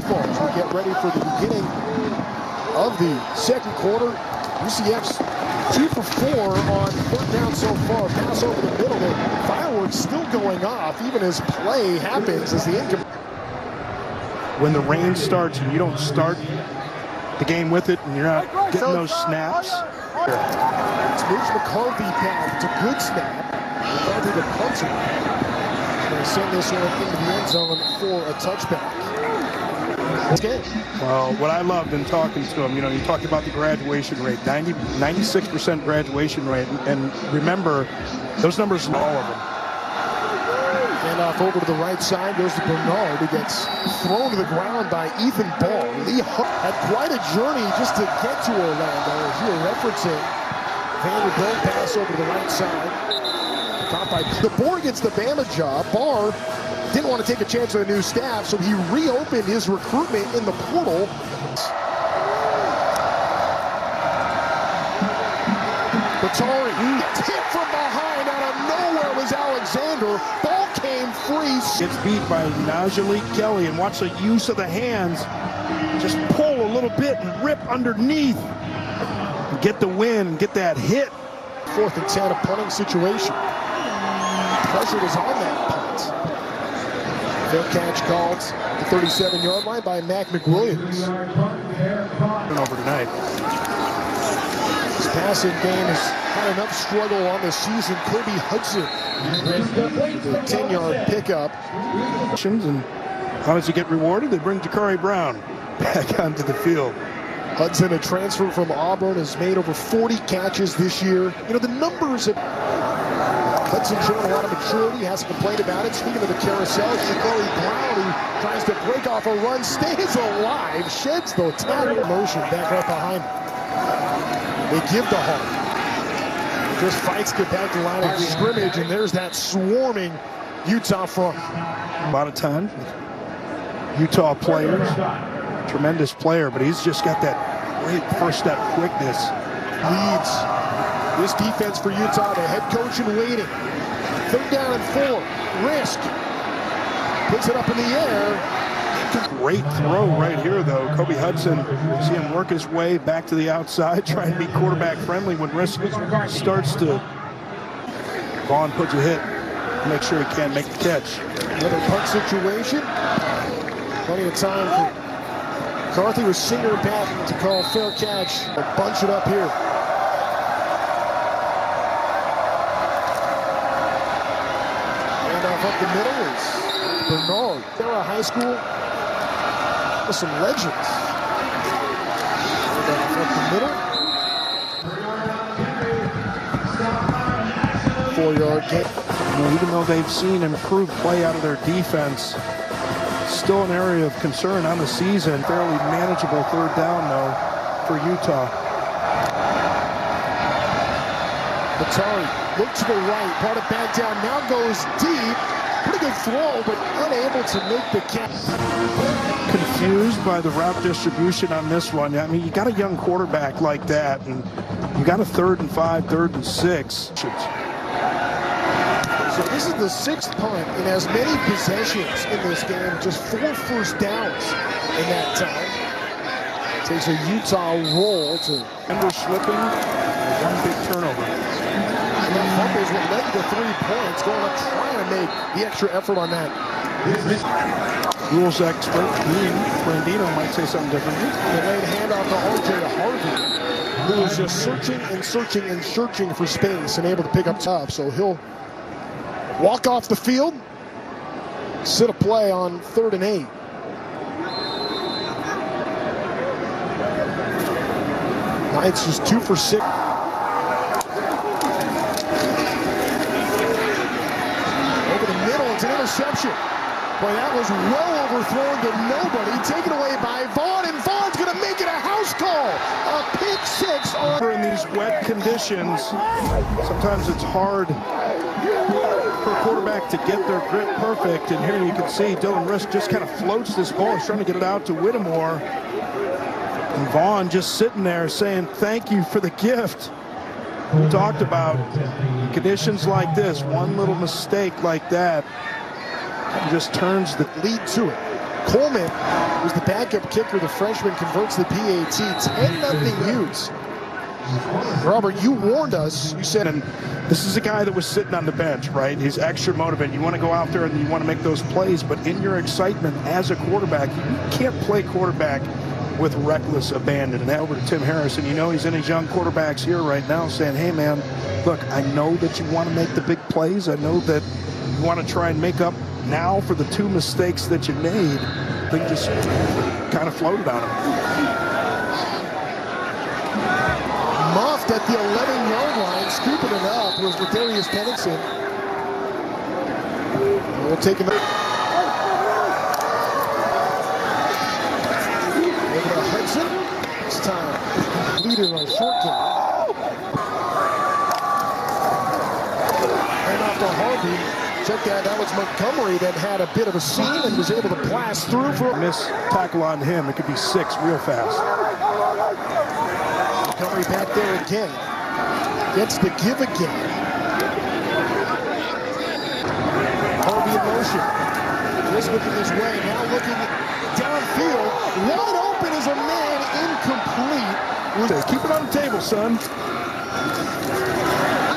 ball as we get ready for the beginning of the second quarter. UCF's 2 for 4 on third down so far. Pass over the middle. The fireworks still going off even as play happens as the income. When the rain starts and you don't start the game with it and you're not getting those snaps. It's Mitch McCarthy pass. It's a good snap. McCarthy the punter. Going to send this one into the end zone for a touchback. Well, what I loved in talking to him, you talked about the graduation rate, 96% graduation rate, and remember, those numbers are all of them. And off over to the right side goes to Bernard, who gets thrown to the ground by Ethan Ball. Lee had quite a journey just to get to Orlando, as you were referencing. Vanderbilt pass over to the right side. Caught by DeBoer gets the Bama job. Barr didn't want to take a chance on a new staff, so he reopened his recruitment in the portal. Batari gets hit from behind. Out of nowhere was Alexander. Ball came free. Gets beat by Najee Kelly, and watch the use of the hands. Just pull a little bit and rip underneath. And get the win, get that hit. 4th and 10, a punting situation. Pressure was on that punt. Fair catch called at the 37-yard line by Mac McWilliams. Over tonight. His passing game has had enough struggle on the season. Kobe Hudson, the 10-yard pickup. And how does he get rewarded? They bring Ja'Carri Brown back onto the field. Hudson, a transfer from Auburn, has made over 40 catches this year. The numbers have... Hudson showing a lot of maturity, hasn't complained about it. Speaking of the carousel, Ja'Carri Brown, who tries to break off a run, stays alive, sheds the tackle motion back right behind him. They give the heart. Just fights get back to the line of scrimmage, and there's that swarming Utah front. A lot of time. Utah players, tremendous player, but he's just got that great first step quickness. Leads this defense for Utah, the head coach in waiting. 3rd down and 4. Risk. Puts it up in the air. Great throw right here, though. Kobe Hudson, see him work his way back to the outside, try and be quarterback friendly when Risk starts to. Vaughn puts a hit, make sure he can't make the catch. Another punt situation. Plenty of time for McCarthy with Singer back to call fair catch. They'll bunch it up here. Up the middle is Bernard. They're a high school with some legends. Up the middle. 4-yard kick. Even though they've seen improved play out of their defense, still an area of concern on the season. Fairly manageable 3rd down, though, for Utah. Batari look to the right, brought it back down, now goes deep. Pretty good throw, but unable to make the catch. Confused by the route distribution on this one. I mean, you got a young quarterback like that, and you got a 3rd and 5, 3rd and 6. So this is the 6th punt in as many possessions in this game, just 4 first downs in that time. Takes a Utah roll to under slipping, and 1 big turnover. And that fumble is what led to the 3 points. Going up trying to make the extra effort on that. Rules expert Brandino might say something different. The late handoff to R.J. Harvey, who was just searching and searching and searching for space and able to pick up top. So he'll walk off the field, sit a play on 3rd and 8. Knights just 2 for 6. It's an interception. Boy, that was well overthrown to nobody. Taken away by Vaughn, and Vaughn's going to make it a house call. A pick 6 on. In these wet conditions, sometimes it's hard for a quarterback to get their grip perfect. And here you can see Dylan Risk just kind of floats this ball. He's trying to get it out to Whittemore. And Vaughn just sitting there saying, thank you for the gift. We talked about conditions like this, one little mistake like that just turns the lead to it. Coleman was the backup kicker. The freshman converts the PAT. 10-0 Utes. Robert, you warned us. You said, and this is a guy that was sitting on the bench, right? He's extra motivated. You want to go out there and you want to make those plays, but in your excitement as a quarterback, you can't play quarterback with reckless abandon. And over to Tim Harrison, you know he's in his young quarterbacks here right now saying, hey, man, look, I know that you want to make the big plays. I know that you want to try and make up now for the 2 mistakes that you made. They just kind of floated on him. Muffed at the 11-yard line, scooping it up was Ladarius Pennington. We'll take him out. Over to Hudson. This time, leader on short game. And off to Harvey. Check that was Montgomery that had a bit of a seam and was able to blast through for a miss tackle on him. It could be 6 real fast. Montgomery back there again. Gets the give again. Harvey in motion. Just looking his way. Now looking downfield. Wide open is a man incomplete. Keep it on the table, son.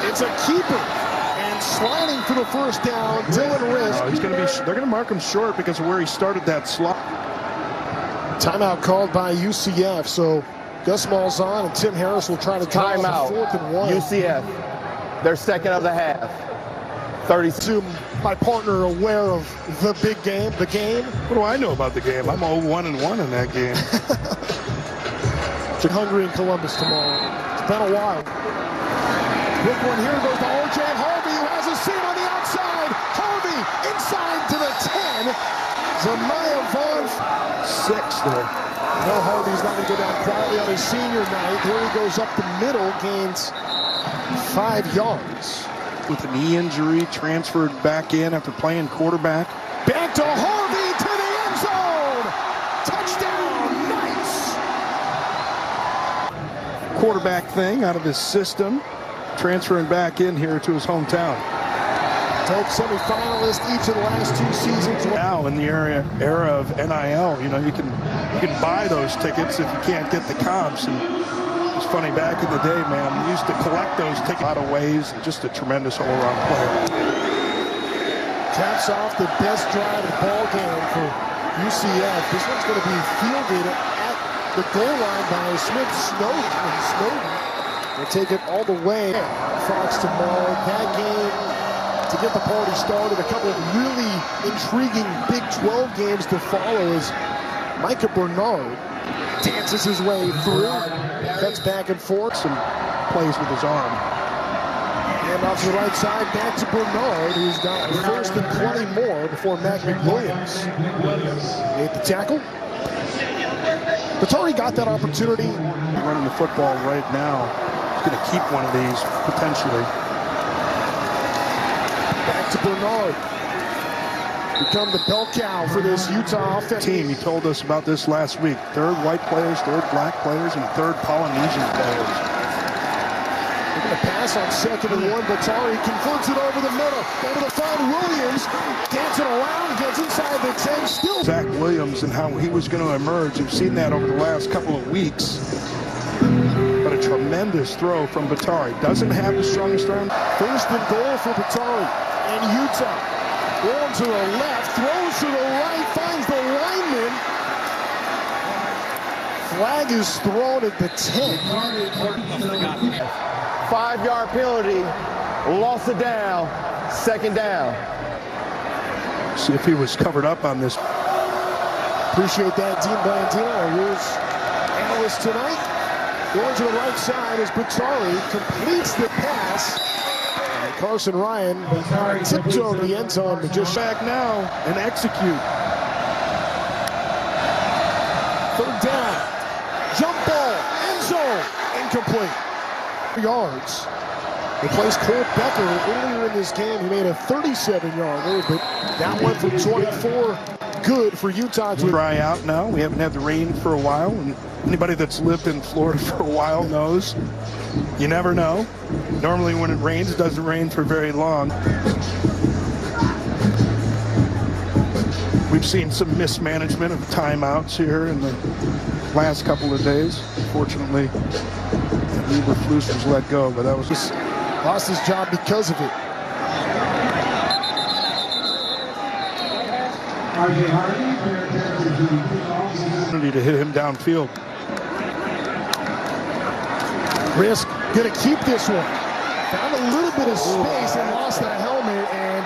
It's a keeper. And sliding for the first down, Dylan Risk. He's going to be. They're going to mark him short because of where he started that slot. Timeout called by UCF. So Gus Malzahn and Tim Harris will try to timeout. 4th and 1. UCF, their second of the half. 32. My partner aware of the big game, the game. What do I know about the game? I'm 0-1-1 in that game. Hungry in Columbus tomorrow. It's been a while. Quick one here goes to R.J. Harvey, who has a seam on the outside. Harvey inside to the 10. Zamiah Vaughn. 6 there. No, Harvey's not going to go down quietly on his senior night. Here he goes up the middle, gains 5 yards. With a knee injury, transferred back in after playing quarterback. Back to Harvey to the end zone. Touchdown, Knights. Quarterback thing out of his system, transferring back in here to his hometown. Top semifinalist each of the last 2 seasons. Now in the era of NIL, you know, you can buy those tickets if you can't get the comps. And it's funny, back in the day, man, we used to collect those tickets a lot of ways, and just a tremendous all-around player. Caps off the best drive of the ball game for UCF. This one's going to be fielded at the goal line by Smith Snowden. And Snowden will take it all the way. Fox tomorrow. That game to get the party started. A couple of really intriguing Big 12 games to follow as Micah Bernard dances his way through. Cuts back and forth. Some plays with his arm. And off to the right side, back to Bernard, who's got first and 20 more before Matt McWilliams made the tackle. Batari got that opportunity. Running the football right now. He's going to keep one of these, potentially. Back to Bernard. Become the bell cow for this Utah offense. Team, he told us about this last week. 3rd white players, 3rd black players, and 3rd Polynesian players. They're going to pass on 2nd and 1. Batari converts it over the middle. Over the front, Williams dancing around, gets inside the 10. Still Zach Williams and how he was going to emerge. You've seen that over the last couple of weeks. But a tremendous throw from Batari. Doesn't have the strongest arm. 1st and goal for Batari and Utah. Going to the left, throws to the right, finds the lineman. Flag is thrown at the 10. 5-yard penalty, loss of down, 2nd down. See if he was covered up on this. Appreciate that, Dean Blandino, our rules analyst tonight. Going to the right side as Batari completes the pass. And Carson Ryan tiptoed the end zone, but just Back now and execute. 3rd down. Jump ball, end zone, incomplete. Yards. Replaced Cole Becker earlier in this game. He made a 37-yarder, but that went from 24. Good for Utah to dry out now. We haven't had the rain for a while, and anybody that's lived in Florida for a while knows you never know. Normally when it rains, it doesn't rain for very long. We've seen some mismanagement of timeouts here in the last couple of days. Fortunately, Eberflus was let go, but that was just lost his job because of it. Opportunity to hit him downfield. Risk gonna keep this one. Found a little bit of space and lost that helmet, and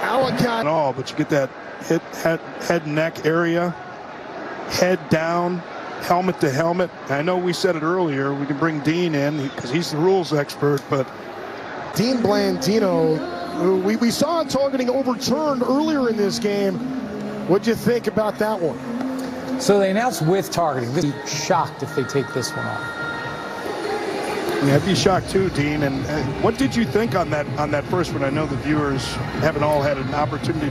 Alakot. All, but you get that head neck area, head down, helmet to helmet. I know we said it earlier, we can bring Dean in because he's the rules expert, but Dean Blandino, who we saw targeting overturned earlier in this game. What'd you think about that one? So they announced with targeting. They'd be shocked if they take this one off. Yeah, I'd be shocked too, Dean. And what did you think on that first one? I know the viewers haven't all had an opportunity